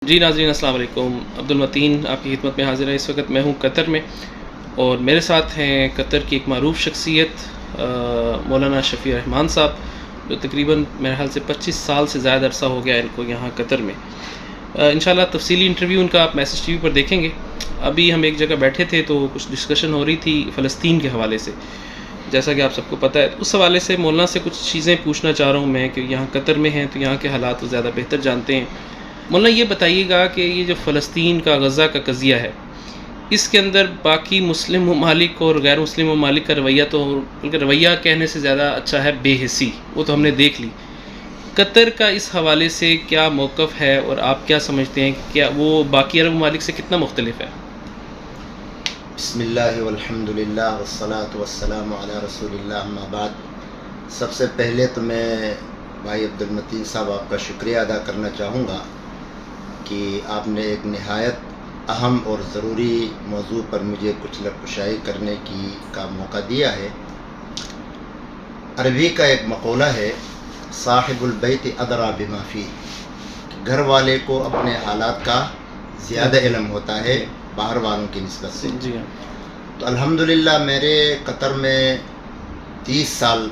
جی ناظرین السلام علیکم، عبدالمتین آپ کی خدمت میں حاضر ہے۔ اس وقت میں ہوں قطر میں، اور میرے ساتھ ہیں قطر کی ایک معروف شخصیت مولانا شفیع رحمان صاحب، جو تقریباً میرے خیال سے 25 سال سے زیادہ عرصہ ہو گیا ان کو یہاں قطر میں۔ انشاءاللہ تفصیلی انٹرویو ان کا آپ میسج ٹی وی پر دیکھیں گے۔ ابھی ہم ایک جگہ بیٹھے تھے تو کچھ ڈسکشن ہو رہی تھی فلسطین کے حوالے سے، جیسا کہ آپ سب کو پتہ ہے۔ اس حوالے سے مولانا سے کچھ چیزیں پوچھنا چاہ رہا ہوں میں، کہ یہاں قطر میں ہیں تو یہاں کے حالات زیادہ بہتر جانتے ہیں۔ مولانا یہ بتائیے گا کہ یہ جو فلسطین کا غزہ کا قضیہ ہے، اس کے اندر باقی مسلم ممالک اور غیر مسلم ممالک کا رویہ، تو بلکہ رویہ کہنے سے زیادہ اچھا ہے بے حسی، وہ تو ہم نے دیکھ لی۔ قطر کا اس حوالے سے کیا موقف ہے، اور آپ کیا سمجھتے ہیں کہ کیا وہ باقی عرب ممالک سے کتنا مختلف ہے؟ بسم اللہ والحمد للہ والصلاة والسلام علی رسول اللہ، اما بعد۔ سب سے پہلے تو میں بھائی عبدالمتین صاحب آپ کا شکریہ ادا کرنا چاہوں گا کہ آپ نے ایک نہایت اہم اور ضروری موضوع پر مجھے کچھ لفظ کرنے کا موقع دیا ہے۔ عربی کا ایک مقولہ ہے، صاحب البیت ادری بما فیہ، گھر والے کو اپنے حالات کا زیادہ علم ہوتا ہے باہر والوں کی نسبت سے۔ جی ہاں۔ تو الحمدللہ میرے قطر میں 30 سال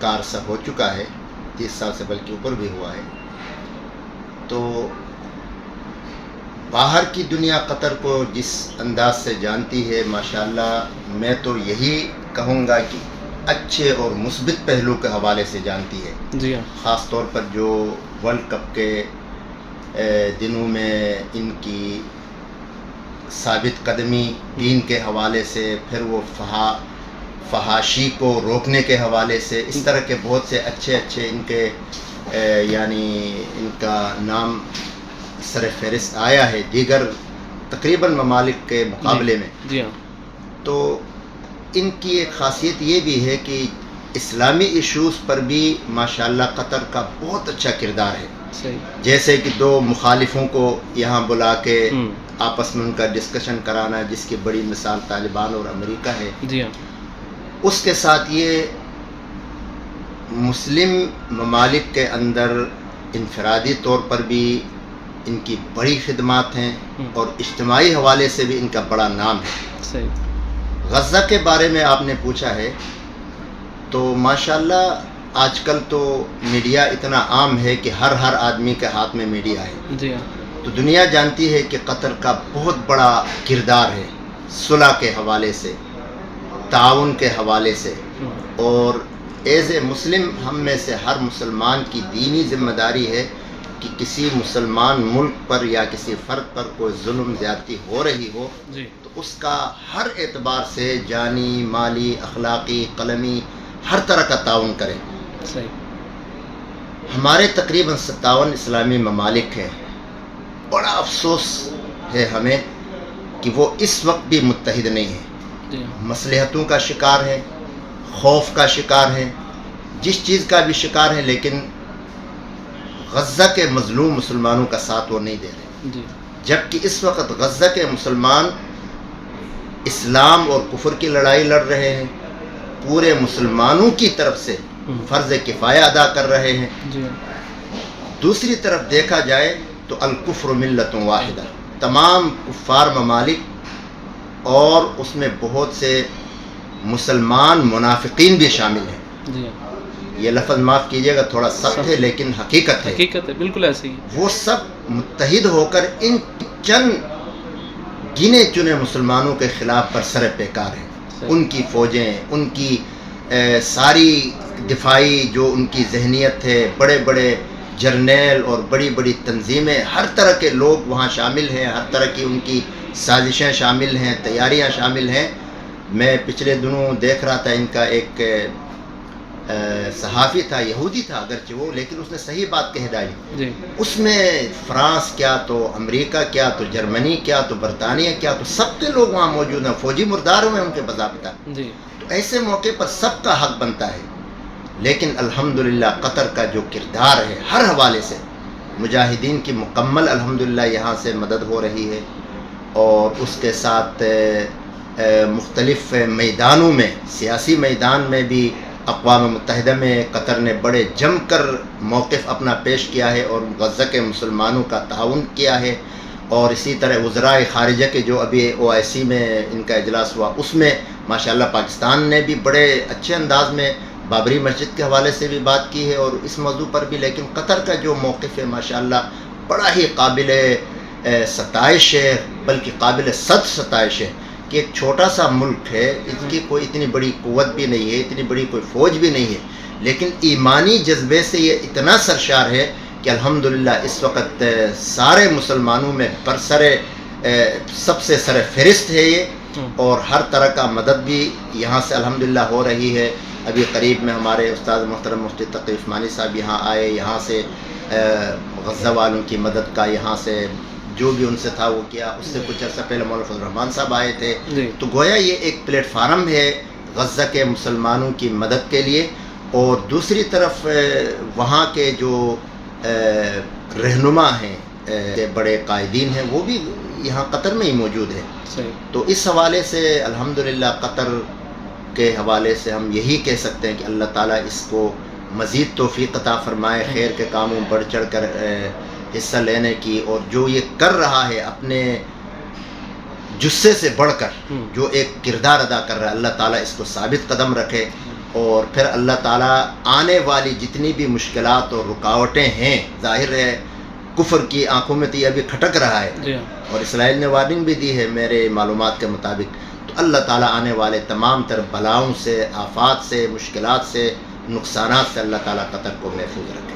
کا عرصہ ہو چکا ہے، 30 سال سے بلکہ اوپر بھی ہوا ہے۔ تو باہر کی دنیا قطر کو جس انداز سے جانتی ہے، ماشاءاللہ میں تو یہی کہوں گا کہ اچھے اور مثبت پہلو کے حوالے سے جانتی ہے۔ جی ہاں۔ خاص طور پر جو ورلڈ کپ کے دنوں میں ان کی ثابت قدمی دین کے حوالے سے، پھر وہ فحاشی کو روکنے کے حوالے سے، اس طرح کے بہت سے اچھے ان کے یعنی ان کا نام سر فہرست آیا ہے دیگر تقریباً ممالک کے مقابلے میں۔ جی ہاں۔ تو ان کی ایک خاصیت یہ بھی ہے کہ اسلامی ایشوز پر بھی ماشاءاللہ قطر کا بہت اچھا کردار ہے۔ صحیح۔ جیسے کہ دو مخالفوں کو یہاں بلا کے آپس میں ان کا ڈسکشن کرانا، جس کی بڑی مثال طالبان اور امریکہ ہے۔ جی ہاں۔ اس کے ساتھ یہ مسلم ممالک کے اندر انفرادی طور پر بھی ان کی بڑی خدمات ہیں، اور اجتماعی حوالے سے بھی ان کا بڑا نام ہے۔ صحیح۔ غزہ کے بارے میں آپ نے پوچھا ہے، تو ماشاءاللہ آج کل تو میڈیا اتنا عام ہے کہ ہر آدمی کے ہاتھ میں میڈیا ہے۔ جی ہاں۔ تو دنیا جانتی ہے کہ قطر کا بہت بڑا کردار ہے صلح کے حوالے سے، تعاون کے حوالے سے، اور ایز اے مسلم ہم میں سے ہر مسلمان کی دینی ذمہ داری ہے کہ کسی مسلمان ملک پر یا کسی فرد پر کوئی ظلم زیادتی ہو رہی ہو تو اس کا ہر اعتبار سے جانی، مالی، اخلاقی، قلمی ہر طرح کا تعاون کریں۔ صحیح۔ ہمارے تقریباً 57 اسلامی ممالک ہیں۔ بڑا افسوس ہے ہمیں کہ وہ اس وقت بھی متحد نہیں ہیں، مصلحتوں کا شکار ہیں، خوف کا شکار ہیں، جس چیز کا بھی شکار ہیں، لیکن غزہ کے مظلوم مسلمانوں کا ساتھ وہ نہیں دے رہے۔ جبکہ اس وقت غزہ کے مسلمان اسلام اور کفر کی لڑائی لڑ رہے ہیں، پورے مسلمانوں کی طرف سے فرض کفایہ ادا کر رہے ہیں۔ دوسری طرف دیکھا جائے تو الکفر ملت واحدہ، تمام کفار ممالک اور اس میں بہت سے مسلمان منافقین بھی شامل ہیں۔ یہ لفظ معاف کیجیے گا تھوڑا سخت ہے، لیکن حقیقت ہے، بالکل ایسے ہی۔ وہ سب متحد ہو کر ان چند گنے چنے مسلمانوں کے خلاف پر سر پیکار ہیں۔ ان کی فوجیں، ان کی ساری دفاعی جو ان کی ذہنیت ہے، بڑے بڑے جرنیل اور بڑی بڑی تنظیمیں، ہر طرح کے لوگ وہاں شامل ہیں، ہر طرح کی ان کی سازشیں شامل ہیں، تیاریاں شامل ہیں۔ میں پچھلے دنوں دیکھ رہا تھا، ان کا ایک صحافی تھا، یہودی تھا اگرچہ وہ، لیکن اس نے صحیح بات کہہ ڈالی۔ اس میں فرانس کیا تو امریکہ کیا تو جرمنی کیا تو برطانیہ کیا تو سب کے لوگ وہاں موجود ہیں، فوجی مردار ہوئے ان کے بضابطہ۔ تو ایسے موقع پر سب کا حق بنتا ہے، لیکن الحمدللہ قطر کا جو کردار ہے ہر حوالے سے، مجاہدین کی مکمل الحمدللہ یہاں سے مدد ہو رہی ہے، اور اس کے ساتھ مختلف میدانوں میں، سیاسی میدان میں بھی اقوام متحدہ میں قطر نے بڑے جم کر موقف اپنا پیش کیا ہے اور غزہ کے مسلمانوں کا تعاون کیا ہے، اور اسی طرح وزرائے خارجہ کے جو ابھی OIC میں ان کا اجلاس ہوا اس میں ماشاءاللہ پاکستان نے بھی بڑے اچھے انداز میں بابری مسجد کے حوالے سے بھی بات کی ہے اور اس موضوع پر بھی، لیکن قطر کا جو موقف ہے ماشاءاللہ بڑا ہی قابل ستائش ہے، بلکہ قابل صد ستائش ہے کہ ایک چھوٹا سا ملک ہے، اس کی کوئی اتنی بڑی قوت بھی نہیں ہے، اتنی بڑی کوئی فوج بھی نہیں ہے، لیکن ایمانی جذبے سے یہ اتنا سرشار ہے کہ الحمدللہ اس وقت سارے مسلمانوں میں سب سے سر فہرست ہے یہ، اور ہر طرح کا مدد بھی یہاں سے الحمدللہ ہو رہی ہے۔ ابھی قریب میں ہمارے استاد محترم مفتی تقی عثمانی صاحب یہاں آئے، یہاں سے غزہ والوں کی مدد کا یہاں سے جو بھی ان سے تھا وہ کیا۔ اس سے کچھ عرصہ پہلے مولانا فضل الرحمان صاحب آئے تھے، تو گویا یہ ایک پلیٹ فارم ہے غزہ کے مسلمانوں کی مدد کے لیے، اور دوسری طرف وہاں کے جو رہنما ہیں، بڑے قائدین ہیں، وہ بھی یہاں قطر میں ہی موجود ہیں۔ تو اس حوالے سے الحمدللہ قطر کے حوالے سے ہم یہی کہہ سکتے ہیں کہ اللہ تعالیٰ اس کو مزید توفیق عطا فرمائے، خیر کے کاموں بڑھ چڑھ کر حصہ لینے کی، اور جو یہ کر رہا ہے اپنے جثے سے بڑھ کر جو ایک کردار ادا کر رہا ہے، اللہ تعالیٰ اس کو ثابت قدم رکھے، اور پھر اللہ تعالیٰ آنے والی جتنی بھی مشکلات اور رکاوٹیں ہیں، ظاہر ہے کفر کی آنکھوں میں تو یہ ابھی کھٹک رہا ہے، اور اسرائیل نے وارننگ بھی دی ہے میرے معلومات کے مطابق، تو اللہ تعالیٰ آنے والے تمام تر بلاؤں سے، آفات سے، مشکلات سے، نقصانات سے اللہ تعالیٰ قطر کو محفوظ رکھے۔